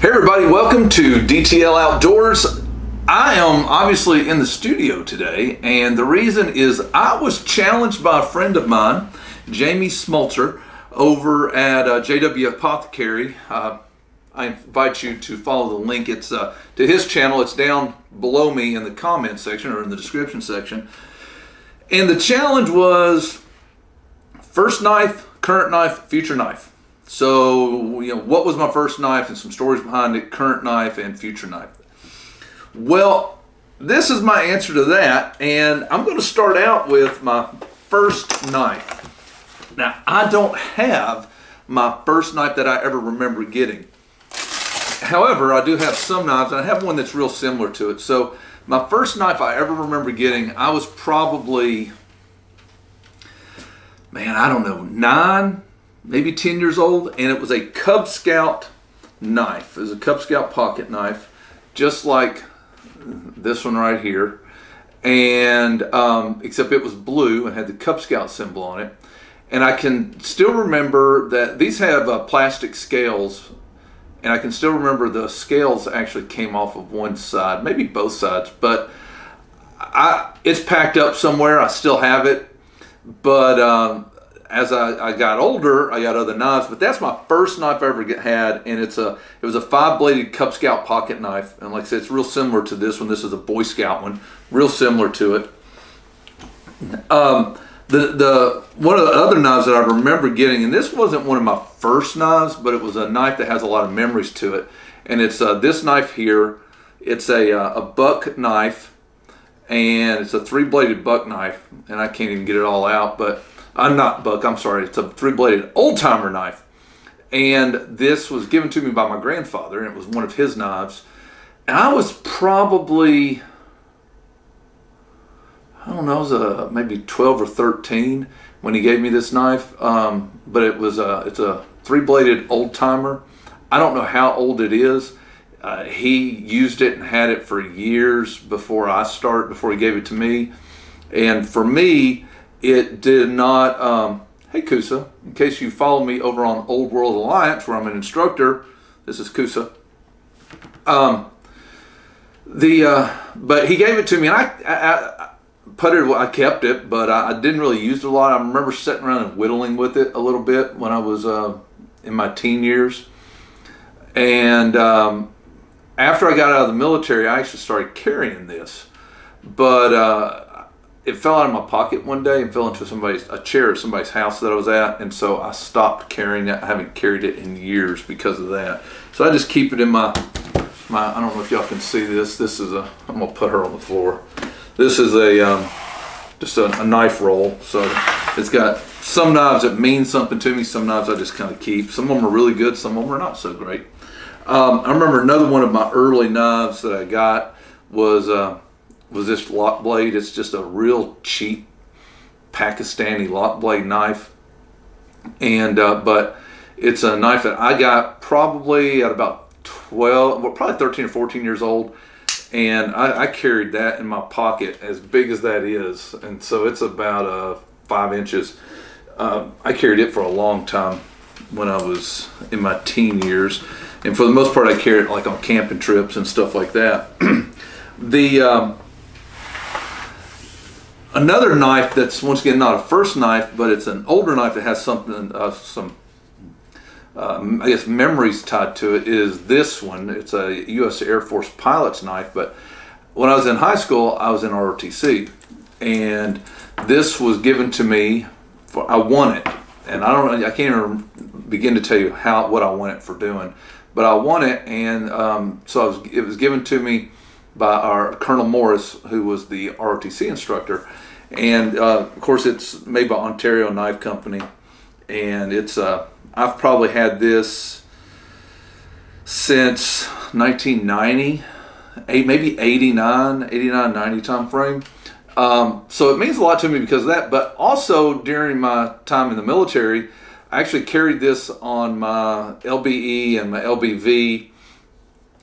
Hey everybody, welcome to DTL Outdoors. I am obviously in the studio today, and the reason is I was challenged by a friend of mine, Jamie Schmotzer, over at JW Apothecary. I invite you to follow the link. It's to his channel. It's down below me in the comment section or in the description section. And the challenge was first knife, current knife, future knife. So, what was my first knife and some stories behind it, current knife and future knife. Well, this is my answer to that, and I'm going to start out with my first knife. Now, I don't have my first knife that I ever remember getting. However, I do have some knives, and I have one that's real similar to it. So, my first knife I ever remember getting, I was probably, I don't know, 9, maybe 10 years old, and it was a Cub Scout knife. It was a Cub Scout pocket knife, just like this one right here, and except it was blue and had the Cub Scout symbol on it. And I can still remember that these have plastic scales, and I can still remember the scales actually came off of one side, maybe both sides, but it's packed up somewhere. I still have it, but as I got older, I got other knives, but that's my first knife I ever had, and it was a 5-bladed Cub Scout pocket knife, and like I said, it's real similar to this one. This is a Boy Scout one, real similar to it. One of the other knives that I remember getting, and this wasn't one of my first knives, but it was a knife that has a lot of memories to it, and it's this knife here. It's a buck knife, and it's a 3-bladed buck knife, and I can't even get it all out, but I'm not buck, I'm sorry, it's a 3-bladed old-timer knife. And this was given to me by my grandfather, and it was one of his knives. And I was probably, I don't know, I was maybe 12 or 13 when he gave me this knife. But it's a 3-bladed old-timer. I don't know how old it is. He used it and had it for years before he gave it to me. And for me, it did not, hey Kusa, in case you follow me over on Old World Alliance, where I'm an instructor, this is Kusa. But he gave it to me, and I kept it, but I didn't really use it a lot. I remember sitting around and whittling with it a little bit when I was in my teen years. And after I got out of the military, I actually started carrying this. But it fell out of my pocket one day and fell into a chair at somebody's house that I was at, and so I stopped carrying it. I haven't carried it in years because of that. So I just keep it in my I don't know if y'all can see this. This is I'm gonna put her on the floor. This is just a knife roll. So it's got some knives that mean something to me, some knives I just kind of keep. Some of them are really good, some of them are not so great. I remember another one of my early knives that I got was this lock blade. It's just a real cheap Pakistani lock blade knife, and but it's a knife that I got probably at about 13 or 14 years old, and I carried that in my pocket, as big as that is, and so it's about 5 inches. I carried it for a long time when I was in my teen years, and for the most part I carried it like on camping trips and stuff like that. Another knife that's, once again, not a first knife, but it's an older knife that has some I guess memories tied to it, is this one. It's a U.S. Air Force pilot's knife, but when I was in high school, I was in ROTC, and this was given to me I won it, and I can't even begin to tell you what I won it for doing, but I won it, and so it was given to me by our Colonel Morris, who was the ROTC instructor, and of course it's made by Ontario Knife Company, and it's I've probably had this since 1990, maybe 89, 90 time frame. So it means a lot to me because of that, but also during my time in the military, I actually carried this on my LBE and my LBV,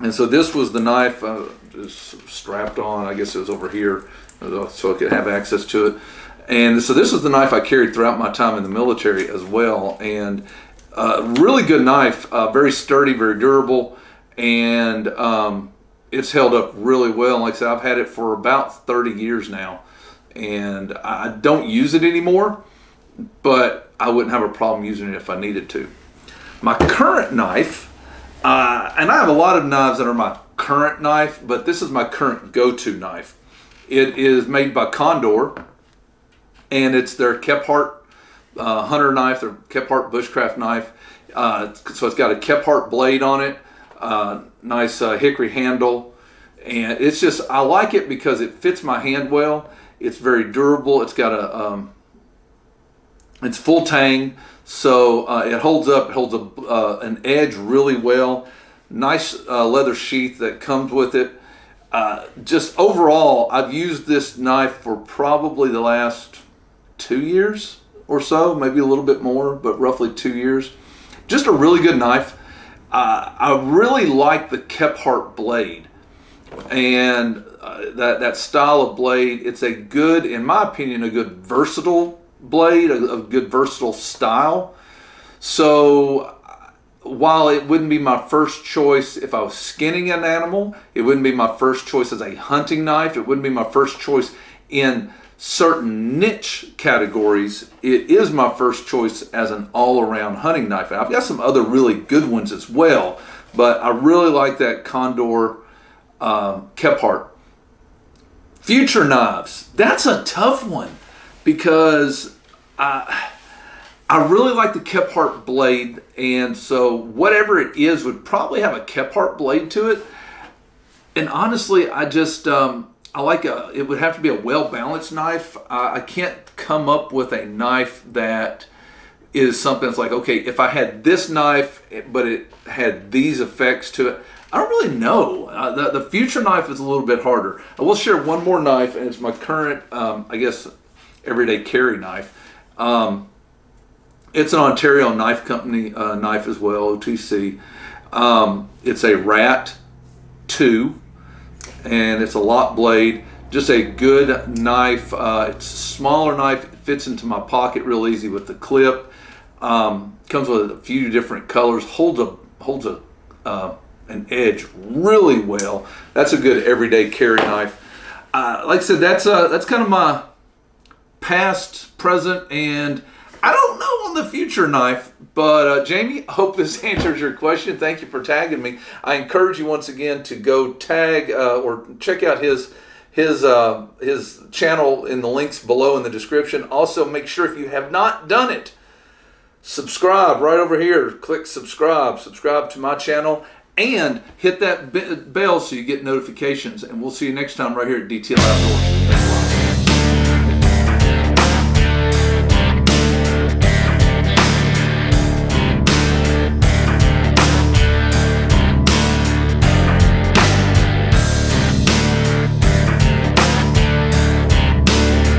and so this was the knife just strapped on. I guess it was over here so I could have access to it. And so this is the knife I carried throughout my time in the military as well. And really good knife, very sturdy, very durable. and it's held up really well. Like I said, I've had it for about 30 years now, and I don't use it anymore, but I wouldn't have a problem using it if I needed to. My current knife, and I have a lot of knives that are my current knife, but this is my current go-to knife. It is made by Condor, and it's their Kephart hunter knife, their Kephart bushcraft knife. So it's got a Kephart blade on it, nice hickory handle, and it's just, I like it because it fits my hand well. It's very durable. It's got it's full tang, so it holds up, an edge really well. Nice leather sheath that comes with it. Just overall, I've used this knife for probably the last 2 years or so, maybe a little bit more, but roughly 2 years. Just a really good knife. I really like the Kephart blade, and that style of blade. It's a good, in my opinion, a good versatile blade, a good versatile style. So while it wouldn't be my first choice if I was skinning an animal, it wouldn't be my first choice as a hunting knife, it wouldn't be my first choice in certain niche categories, it is my first choice as an all-around hunting knife. And I've got some other really good ones as well, but I really like that Condor Kephart. Future knives, that's a tough one, because I really like the Kephart blade, and so whatever it is would probably have a Kephart blade to it. And honestly, I just I like it would have to be a well-balanced knife. I can't come up with a knife that is something that's like, okay, if I had this knife but it had these effects to it, I don't really know. The future knife is a little bit harder. I will share one more knife, and it's my current, I guess, everyday carry knife. It's an Ontario Knife Company knife as well, OTC. It's a Rat 2, and it's a lock blade. Just a good knife. It's a smaller knife. It fits into my pocket real easy with the clip. Comes with a few different colors. Holds an edge really well. That's a good everyday carry knife. Like I said, that's kind of my past, present, and I don't know on the future knife. But Jamie, I hope this answers your question. Thank you for tagging me. I encourage you once again to go tag or check out his channel in the links below in the description. Also, make sure, if you have not done it, subscribe right over here. Click subscribe to my channel, and hit that bell so you get notifications. And we'll see you next time right here at DTL Outdoors.